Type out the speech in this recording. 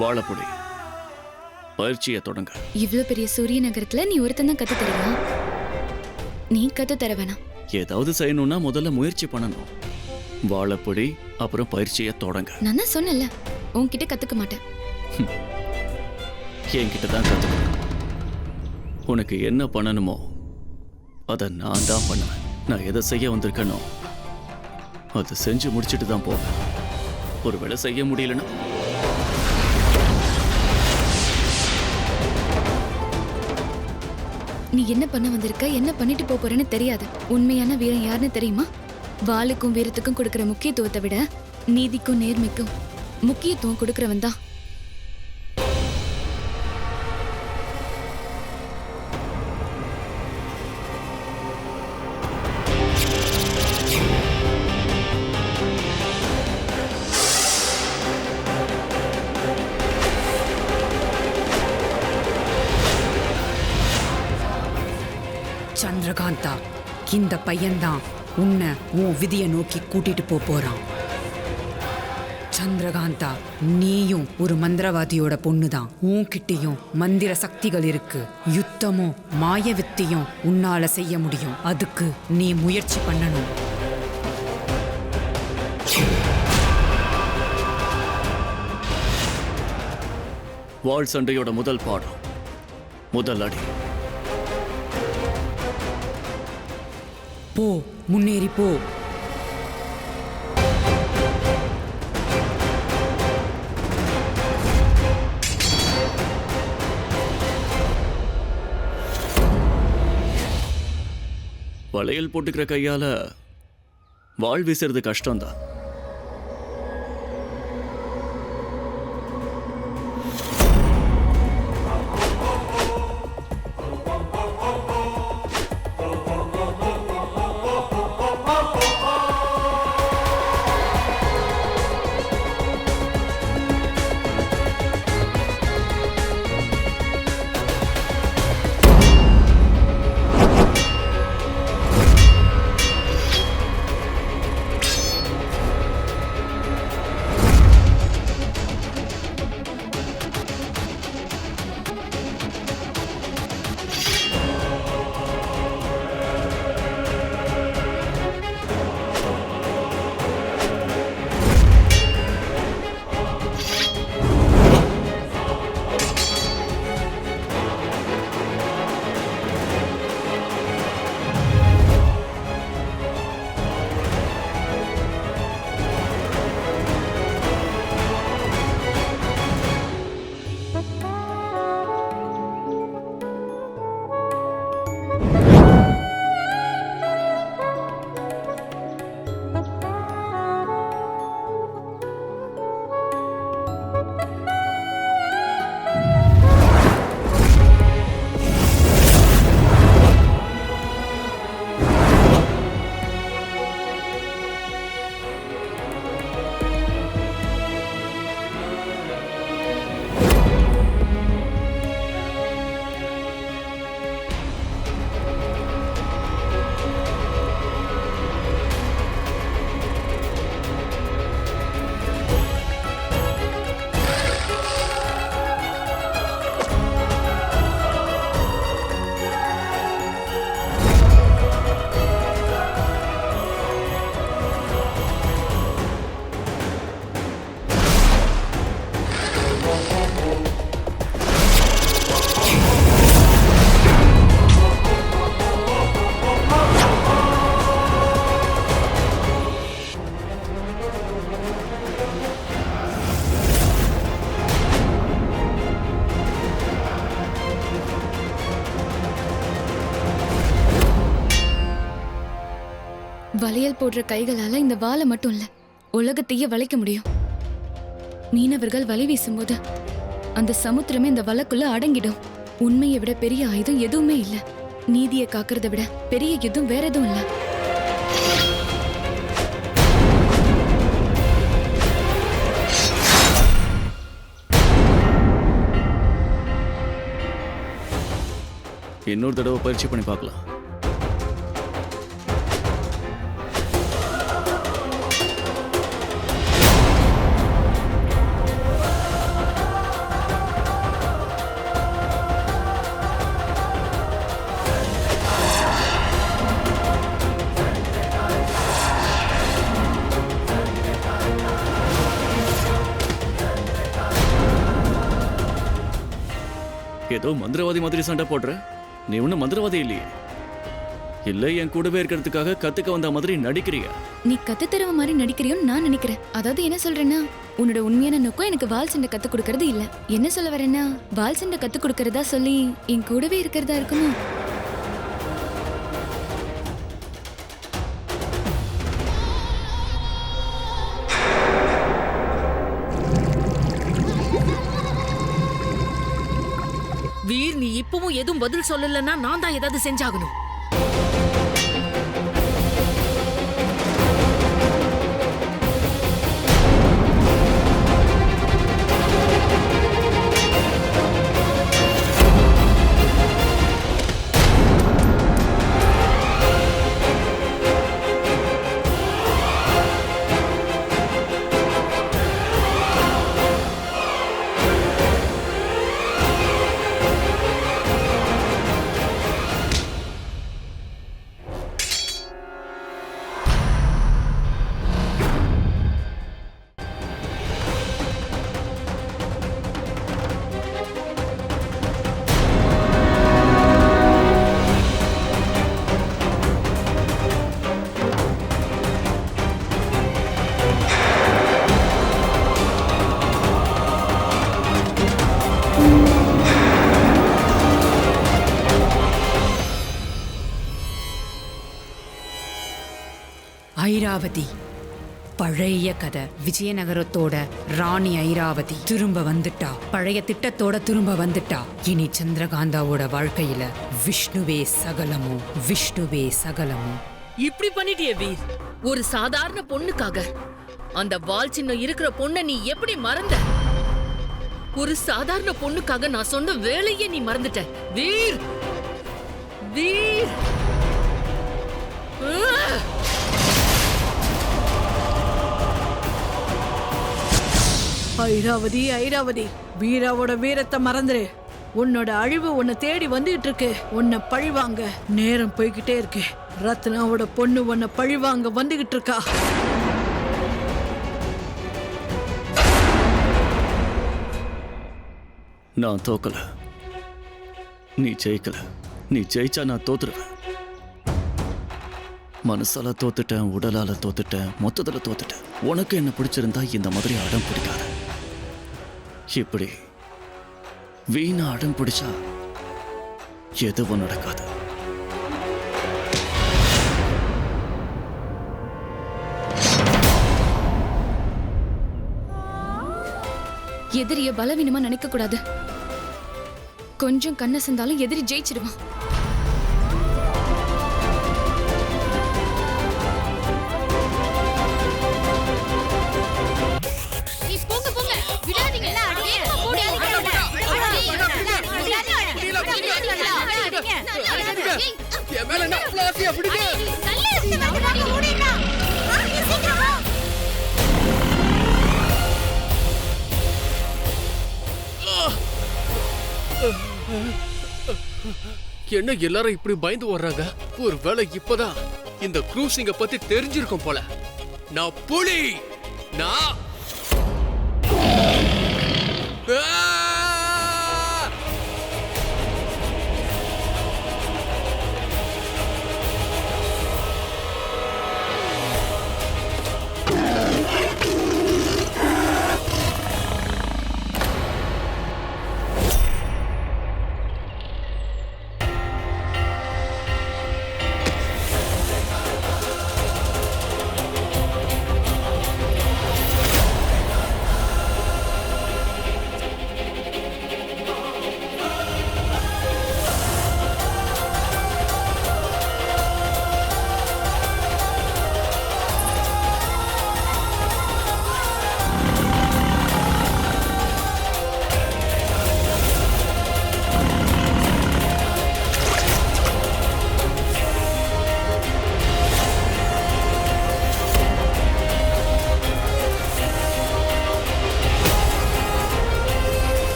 வாழப்புடி பயிற்சியை தொடங்க. இவ்ளோ பெரிய சூரிய நகரத்துல நீ ஒருத்தன் தான் கத்து தருவா? நீ கத்து தர வேணாம். ஏதாவது செய்யணும்னா முதல்ல முயற்சி பண்ணணும். வாழப்புடி அப்புறம் பயிற்சியை தொடங்க. நான் தான் சொன்னல, உன்கிட்ட கத்துக்க மாட்டேன். என்கிட்ட தான் கத்துக்கணும். உனக்கு என்ன பண்ணணுமோ அதை நான் தான் பண்ணுவேன். நான் எதை செய்ய வந்திருக்கனோ அதை செஞ்சு முடிச்சுட்டு தான் போவேன். ஒருவேளை செய்ய முடியலன்னா நீ என்ன பண்ண வந்திருக்க, என்ன பண்ணிட்டு போறேன்னு தெரியாது. உண்மையான வீரன் யாருன்னு தெரியுமா? வாளுக்கும் வீரத்துக்கும் கொடுக்கிற முக்கியத்துவத்தை விட நீதிக்கும் நேர்மைக்கும் முக்கியத்துவம் கொடுக்கிறவன் தான். சந்திரகாந்தா, இந்த பையன்தான் உன்னை உன் விதியை நோக்கி கூட்டிட்டு போறான். சந்திரகாந்தா, நீயும் ஒரு மந்திரவாதியோட பொண்ணுதான். உன்கிட்டயும் மந்திர சக்திகள் இருக்கு. யுத்தமும் மாய வித்தையும் உன்னால செய்ய முடியும். அதுக்கு நீ முயற்சி பண்ணணும். வாள் சண்டையோட முதல் பாடம், முதல் அடி. போ, முன்னேறி போ. வளையல் போட்டுக்கிற கையால வாள் வீசுறது கஷ்டம்தான். வளையல் போடுற கைகளால இந்த வாளை மட்டும் இல்ல, உலகத்தையே வளைக்க முடியும். மீனவர்கள் வலை வீசும்போது அந்த சமுத்திரமே இந்த வலைக்குள்ள அடங்கிடும். உண்மையை விட பெரிய ஆயுதம் எதுவுமே இல்ல. நீதியை காக்கிறத விட பெரிய யுத்தம் வேற எதுவும் இல்ல. இன்னொரு தடவை பயிற்சி பண்ணி பார்க்கலாம். ஏதோ மந்திரவாதி மாதிரி சண்டை போடுற. நீ ஒன்னும் மந்திரவாதி இல்லையே. இல்ல என் கூடவே இருக்கிறதுக்காக கத்துக்க வந்த மாதிரி நடிக்கிறியா? நீ கத்து தரவ மாதிரி நடிக்கிறியோன்னு நான் நினைக்கிறேன். அதாவது என்ன சொல்றேன்னா, உன்னோட உண்மையான நோக்கம் எனக்கு வால் சண்டை கத்து கொடுக்கறது இல்ல. என்ன சொல்ல வரேன்னா, வால் சண்டை கத்து கொடுக்கறதா சொல்லி என் கூடவே இருக்கிறதா இருக்குமோ? வீர், நீ இப்பவும் எதுவும் பதில் சொல்லலன்னா நான் தான் ஏதாவது செஞ்சாகணும். ஐராவதி பழைய கதை. விஜயநகரத்தோட ராணி ஐராவதி திரும்ப வந்துட்டா. பழைய திட்டத்தோட திரும்ப வந்துட்டா. இனி சந்திரகாந்தாவோட வாழ்க்கையில விஷ்ணுவே சகலமும், விஷ்ணுவே சகலமும். இப்படி பண்ணிட்டியே வீர். ஒரு சாதாரண பொண்ணுக்காக அந்த வால் சின்னம் இருக்கிற பொண்ணை நீ எப்படி மறந்த? ஒரு சாதாரண பொண்ணுக்காக நான் சொன்ன வேலையே நீ மறந்துட்ட வீர். வீர், ஐராவதி, ஐராவதி, வீராவோட வீரத்தை மறந்துரு. உன்னோட அழிவு உன்னை தேடி வந்துகிட்டு இருக்கு. உன்னை பழிவாங்க நேரம் போய்கிட்டே இருக்கு. ரத்னாவோட பொண்ணு உன்னை பழிவாங்க வந்துகிட்டு இருக்கா. நான் தோக்கல, நீ ஜெயிக்கல. நீ ஜெயிச்சா நான் தோத்துருவேன். மனசால தோத்துட்டேன், உடலால தோத்துட்டேன், மொத்தத்துல தோத்துட்டேன். உனக்கு என்ன பிடிச்சிருந்தா இந்த மாதிரி அடம் பிடிக்காத. இப்படி வீணா அடம் பிடிச்சா எதுவும் நடக்காது. எதிரிய பலவீனமா நினைக்க கூடாது. கொஞ்சம் கண்ண சந்தாலும் எதிரி ஜெயிச்சிடுவான். என்ன எல்லாரும் இப்படி பயந்து வர்றாங்க? ஒருவேளை இப்பதான் இந்த க்ரூசிங்க பத்தி தெரிஞ்சிருக்கும் போல. நான் புலி. நான்